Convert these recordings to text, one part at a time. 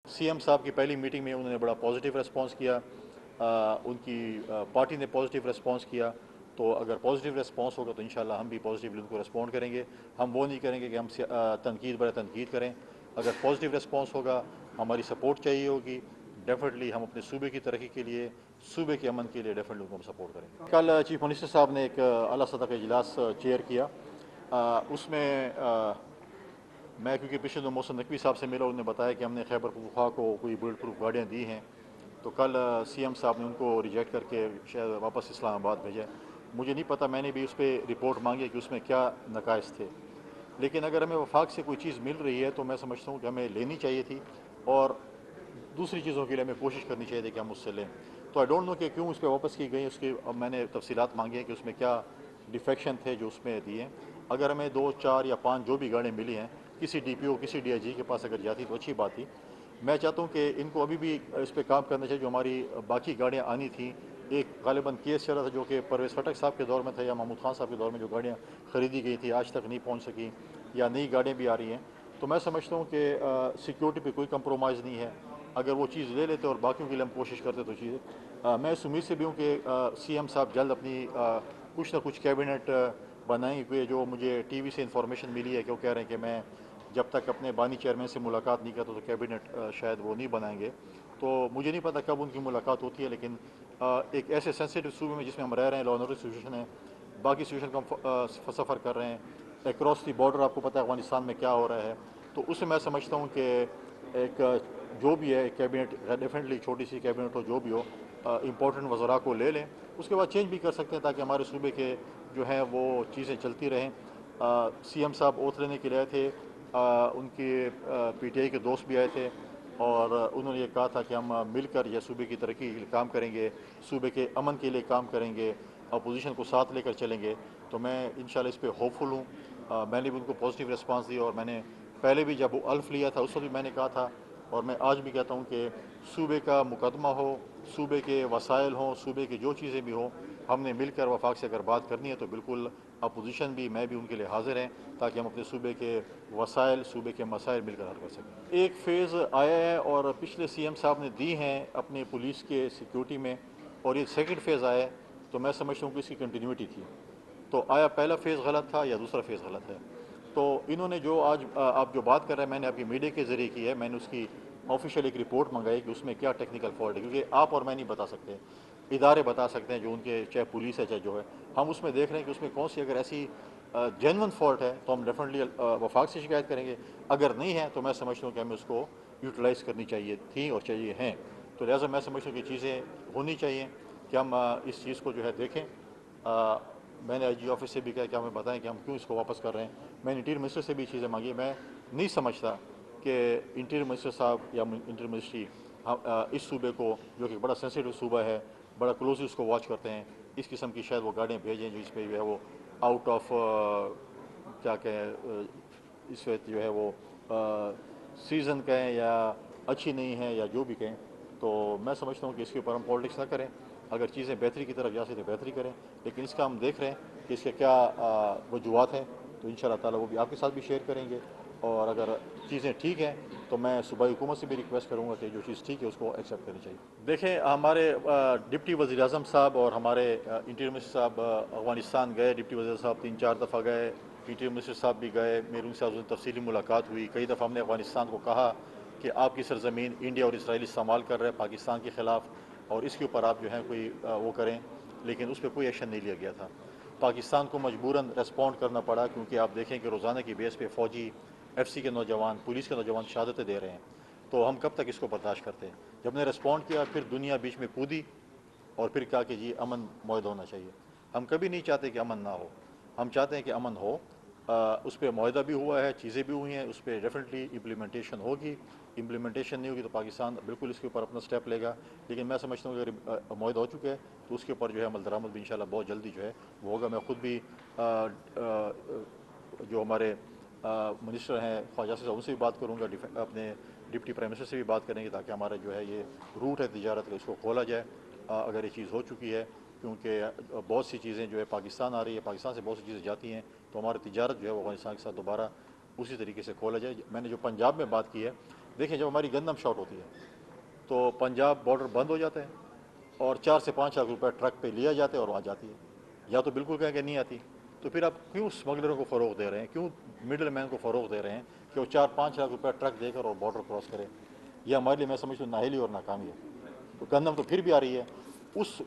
CM साहब की पहली मीटिंग में उन्होंने बड़ा पॉजिटिव रिस्पांस किया, उनकी पार्टी ने पॉजिटिव रिस्पांस किया। तो अगर पॉजिटिव रिस्पांस होगा तो इंशाल्लाह हम भी पॉजिटिवली उनको रिस्पॉन्ड करेंगे। हम वो नहीं करेंगे कि हम तनकीद बर तनकीद करें। अगर पॉजिटिव रिस्पांस होगा, हमारी सपोर्ट चाहिए होगी, डेफिनेटली हम अपने सूबे की तरक्की के लिए, सूबे के अमन के लिए डेफिनेटली उनको हम सपोर्ट करेंगे। कल चीफ मिनिस्टर साहब ने एक अला सतह का इजलास चेयर किया। उसमें मैं क्योंकि पिछले दो मौसम नकवी साहब से मिला, उन्होंने बताया कि हमने खैबर पख्तूनख्वा को कोई बुलेट प्रूफ गाड़ियाँ दी हैं। तो कल सीएम साहब ने उनको रिजेक्ट करके शायद वापस इस्लामाबाद भेजा। मुझे नहीं पता, मैंने भी उस पर रिपोर्ट मांगी कि उसमें क्या नकाइस थे। लेकिन अगर हमें वफाक से कोई चीज़ मिल रही है तो मैं समझता हूँ कि हमें लेनी चाहिए थी, और दूसरी चीज़ों के लिए हमें कोशिश करनी चाहिए थी कि हम उससे लें। तो आई डोंट नो कि क्यों उस पर वापस की गई, उसकी अब मैंने तफसीलात मांगी हैं कि उसमें क्या डिफेक्शन थे जो उसमें दिए। अगर हमें 2, 4 या 5 जो भी गाड़ियाँ मिली हैं किसी डीपीओ किसी डीआईजी के पास अगर जाती तो अच्छी बात थी। मैं चाहता हूँ कि इनको अभी भी इस पर काम करना चाहिए। जो हमारी बाकी गाड़ियाँ आनी थी, एक गालिबन केस चला था जो कि परवेज़ खटक साहब के दौर में था या महमूद खान साहब के दौर में, जो गाड़ियाँ ख़रीदी गई थी आज तक नहीं पहुँच सकी, या नई गाड़ियाँ भी आ रही हैं। तो मैं समझता हूँ कि सिक्योरिटी पे कोई कंप्रोमाइज़ नहीं है। अगर वो चीज़ ले लेते और बाकियों के लिए हम कोशिश करते तो चीज़ें, मैं इस उम्मीद से भी हूँ कि सीएम साहब जल्द अपनी कुछ ना कुछ कैबिनेट बनाएंगे। क्योंकि जो मुझे टीवी से इंफॉर्मेशन मिली है कि वो कह रहे हैं कि मैं जब तक अपने बानी चेयरमैन से मुलाकात नहीं करता तो कैबिनेट शायद वो नहीं बनाएंगे। तो मुझे नहीं पता कब उनकी मुलाकात होती है, लेकिन एक ऐसे सेंसिटिव सूबे में जिसमें हम रह रहे हैं, लॉ एंड ऑर्डर सिचुएशन है, बाकी सिचुएशन का हम सफ़र कर रहे हैं, अक्रॉस दी बॉर्डर आपको पता है अफगानिस्तान में क्या हो रहा है। तो उससे मैं समझता हूँ कि एक जो भी है कैबिनेट, डेफिनेटली छोटी सी कैबिनेट हो जो भी हो, इम्पोर्टेंट वज़रा को ले लें, उसके बाद चेंज भी कर सकते हैं ताकि हमारे सूबे के जो है वो चीज़ें चलती रहें। सीएम साहब ओथ लेने के लिए आए थे, उनके पीटीआई के दोस्त भी आए थे, और उन्होंने ये कहा था कि हम मिलकर यह सूबे की तरक्की के लिए काम करेंगे, सूबे के अमन के लिए काम करेंगे, अपोजिशन को साथ लेकर चलेंगे। तो मैं इंशाल्लाह इस पर होपफुल हूँ। मैंने भी उनको पॉजिटिव रिस्पांस दिया, और मैंने पहले भी जब वो अल्फ लिया था उस वक्त भी मैंने कहा था, और मैं आज भी कहता हूँ कि सूबे का मुकदमा हो, सूबे के वसाइल हों, सूबे की जो चीज़ें भी हों, हमने मिलकर वफाक से अगर बात करनी है तो बिल्कुल अपोजिशन भी मैं भी उनके लिए हाजिर हैं, ताकि हम अपने सूबे के वसाइल, सूबे के मसाइल मिलकर हल कर सकें। एक फ़ेज़ आया है और पिछले सीएम साहब ने दी हैं अपने पुलिस के सिक्योरिटी में, और ये सेकंड फ़ेज़ आया है। तो मैं समझता हूँ कि इसकी कंटिन्यूटी थी। तो आया पहला फ़ेज़ गलत था या दूसरा फ़ेज़ गलत है। तो इन्होंने जो आज आप जो बात कर रहे हैं, मैंने आपकी मीडिया के ज़रिए की है, मैंने उसकी ऑफिशियल एक रिपोर्ट मंगाई कि उसमें क्या टेक्निकल फॉल्ट है, क्योंकि आप और मैं नहीं बता सकते, इदारे बता सकते हैं जो उनके, चाहे पुलिस है चाहे जो है। हम उसमें देख रहे हैं कि उसमें कौन सी अगर ऐसी जेन्युइन फॉल्ट है तो हम डेफिनेटली वफाक से शिकायत करेंगे। अगर नहीं है तो मैं समझता हूँ कि हमें उसको यूटिलाइज़ करनी चाहिए थी और चाहिए हैं। तो लिहाजा मैं समझता हूँ कि चीज़ें होनी चाहिए कि हम इस चीज़ को जो है देखें। मैंने आईजी ऑफिस से भी कहा कि हमें बताएं कि हम क्यों इसको वापस कर रहे हैं। मैंने इंटीरियर मिनिस्टर से भी चीज़ें मांगी। मैं नहीं समझता कि इंटीरियर मिनिस्टर साहब या इंटीरियर मिनिस्ट्री इस सूबे को, जो कि बड़ा सेंसिटिव सूबा है, बड़ा क्लोजली उसको वॉच करते हैं, इस किस्म की शायद वो गाड़ियाँ भेजें जो इसमें जो है वो आउट ऑफ क्या कहें, इस वक्त जो है वो सीज़न कहें या अच्छी नहीं है या जो भी कहें। तो मैं समझता हूँ कि इसके ऊपर हम पॉलिटिक्स ना करें। अगर चीज़ें बेहतरी की तरफ जा सकते तो बेहतरी करें, लेकिन इसका हम देख रहे हैं कि इसके क्या वजूहत हैं। तो इंशाल्लाह ताला वो भी आपके साथ भी शेयर करेंगे। और अगर चीज़ें ठीक हैं तो मैं सूबाई हुकूमत से भी रिक्वेस्ट करूँगा कि जो चीज़ ठीक है उसको एक्सेप्ट करनी चाहिए। देखें, हमारे डिप्टी वज़ीर आज़म साहब और हमारे इंटीरियर मिनिस्टर साहब अफ़गानिस्तान गए। डिप्टी वज़ीर साहब 3-4 दफ़ा गए, इंटीरियर मिनिस्टर साहब भी गए, मेरी उनसे उनसे तफसीली मुलाकात हुई। कई दफ़ा हमने अफ़गानिस्तान को कहा कि आपकी सरजमीन इंडिया और इसराइल इस्तेमाल कर रहे हैं पाकिस्तान के ख़िलाफ़, और इसके ऊपर आप जो है कोई वो करें, लेकिन उस पर कोई एक्शन नहीं लिया गया था। पाकिस्तान को मजबूरन रेस्पॉन्ड करना पड़ा, क्योंकि आप देखें कि रोज़ाना की बेस पे फ़ौजी, एफसी के नौजवान, पुलिस के नौजवान शहादतें दे रहे हैं। तो हम कब तक इसको बर्दाश्त करते हैं। जब ने रेस्पॉन्ड किया फिर दुनिया बीच में कूदी और फिर कहा कि जी अमन मुआहदा होना चाहिए। हम कभी नहीं चाहते कि अमन ना हो, हम चाहते हैं कि अमन हो। उस पर मुआहदा भी हुआ है, चीज़ें भी हुई हैं, उस पर डेफिनेटली इम्प्लीमेंटेशन होगी। इम्प्लीमेंटेशन नहीं होगी तो पाकिस्तान बिल्कुल इसके ऊपर अपना स्टेप लेगा। लेकिन मैं समझता हूँ अगर मुआहदा हो चुका है तो उसके ऊपर जो है अमल दरामद भी इंशाल्लाह बहुत जल्दी जो है वो होगा। मैं ख़ुद भी जो हमारे मिनिस्टर हैं ख्वाजा साहब, उनसे भी बात करूँगा, अपने डिप्टी प्राइम मिनिस्टर से भी बात करेंगे, ताकि हमारा जो है ये रूट है तिजारत का इसको खोला जाए। अगर ये चीज़ हो चुकी है, क्योंकि बहुत सी चीज़ें जो है पाकिस्तान आ रही है, पाकिस्तान से बहुत सी चीज़ें जाती हैं, तो हमारी तिजारत जो है वो अफगानिस्तान के साथ दोबारा उसी तरीके से खोला जाए। मैंने जो पंजाब में बात की है, دیکھیں جب ہماری گندم شارٹ ہوتی ہے تو پنجاب بارڈر بند ہو جاتا ہے اور 4 سے 5 لاکھ روپے ٹرک پہ لیا جاتا ہے اور وہاں جاتی ہے، یا تو بالکل کہیں کہ نہیں آتی، تو پھر آپ کیوں اسمگلروں کو فروغ دے رہے ہیں، کیوں مڈل مین کو فروغ دے رہے ہیں کہ وہ 4-5 لاکھ روپے ٹرک دے کر اور بارڈر کراس کرے؟ یہ ہمارے لیے میں سمجھتا ہوں نااہلی اور ناکامی ہے۔ تو گندم تو پھر بھی آ رہی ہے، اس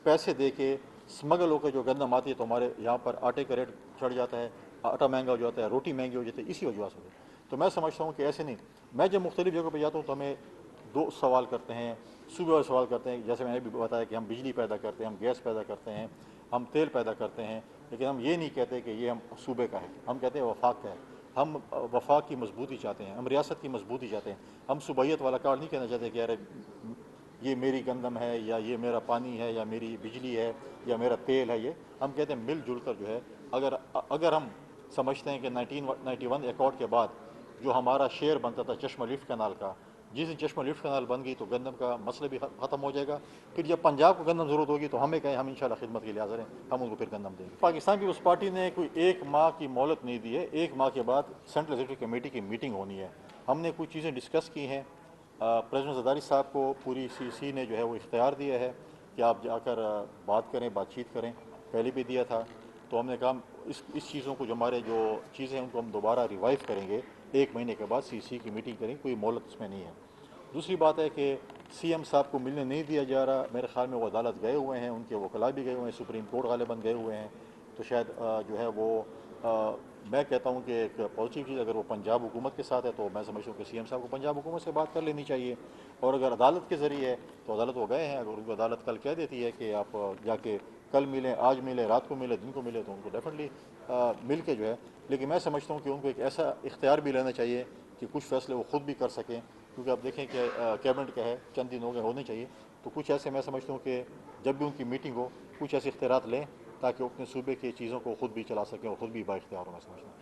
پیسے دے کے اسمگل ہو کے جو گندم آتی ہے تو ہمارے یہاں پر آٹے کا ریٹ چڑھ جاتا ہے، آٹا مہنگا ہو جاتا ہے، روٹی مہنگی ہو جاتی ہے، اسی وجہ سے۔ تو میں سمجھتا ہوں کہ ایسے نہیں، میں جب مختلف جگہوں پہ جاتا ہوں تو ہمیں دو سوال کرتے ہیں، صوبے والے سوال کرتے ہیں، جیسے میں نے بھی بتایا کہ ہم بجلی پیدا کرتے ہیں، ہم گیس پیدا کرتے ہیں، ہم تیل پیدا کرتے ہیں، لیکن ہم یہ نہیں کہتے کہ یہ ہم صوبے کا ہے، ہم کہتے ہیں وفاق کا ہے۔ ہم وفاق کی مضبوطی چاہتے ہیں، ہم ریاست کی مضبوطی چاہتے ہیں، ہم صوبیت والا کارڈ نہیں کہنا چاہتے کہ یار یہ میری گندم ہے یا یہ میرا پانی ہے یا میری بجلی ہے یا میرا تیل ہے۔ یہ ہم کہتے ہیں مل جل کر جو ہے، اگر ہم سمجھتے ہیں کہ 1991 ایکارڈ کے بعد جو ہمارا شیئر بنتا تھا چشمہ لفٹ کنال کا، جس دن چشمہ لفٹ کنال بن گئی تو گندم کا مسئلہ بھی ختم ہو جائے گا۔ پھر جب پنجاب کو گندم ضرورت ہوگی تو ہمیں کہیں، ہم انشاءاللہ خدمت کے لیے حاضر ہیں، ہم ان کو پھر گندم دیں گے۔ پاکستان پیپلز پارٹی نے کوئی 1 ماہ کی مہلت نہیں دی ہے، 1 ماہ کے بعد سینٹرل ایگزیکٹو کمیٹی کی میٹنگ ہونی ہے۔ ہم نے کچھ چیزیں ڈسکس کی ہیں، پریزیڈنٹ زرداری صاحب کو پوری CC نے جو ہے وہ اختیار دیا ہے کہ آپ جا کر بات کریں، بات چیت کریں، پہلے بھی دیا تھا۔ تو ہم نے کہا اس چیزوں کو، جو ہمارے جو چیزیں ہیں ان کو ہم دوبارہ ریوائو کریں گے، 1 مہینے کے بعد CC کی میٹنگ کریں، کوئی مہلت اس میں نہیں ہے۔ دوسری بات ہے کہ CM صاحب کو ملنے نہیں دیا جا رہا، میرے خیال میں وہ عدالت گئے ہوئے ہیں، ان کے وکلاء بھی گئے ہوئے ہیں، سپریم کورٹ غالباً گئے ہوئے ہیں، تو شاید جو ہے وہ میں کہتا ہوں کہ ایک پازیٹیو چیز، اگر وہ پنجاب حکومت کے ساتھ ہے تو میں سمجھتا ہوں کہ CM صاحب کو پنجاب حکومت سے بات کر لینی چاہیے، اور اگر عدالت کے ذریعے ہے تو عدالت وہ گئے ہیں، اگر ان کو عدالت کل کہہ دیتی ہے کہ آپ جا کے کل ملیں، آج ملیں، رات کو ملیں، دن کو ملیں، تو ان کو ڈیفینیٹلی مل کے جو ہے، لیکن میں سمجھتا ہوں کہ ان کو ایک ایسا اختیار بھی لینا چاہیے کہ کچھ فیصلے وہ خود بھی کر سکیں، کیونکہ آپ دیکھیں کہ کیبنٹ کا ہے، چند دن ہو گئے، ہونے چاہیے، تو کچھ ایسے میں سمجھتا ہوں کہ جب بھی ان کی میٹنگ ہو کچھ ایسے اختیارات لیں تاکہ وہ اپنے صوبے کی چیزوں کو خود بھی چلا سکیں اور خود بھی با اختیار ہو، میں سمجھتا ہوں۔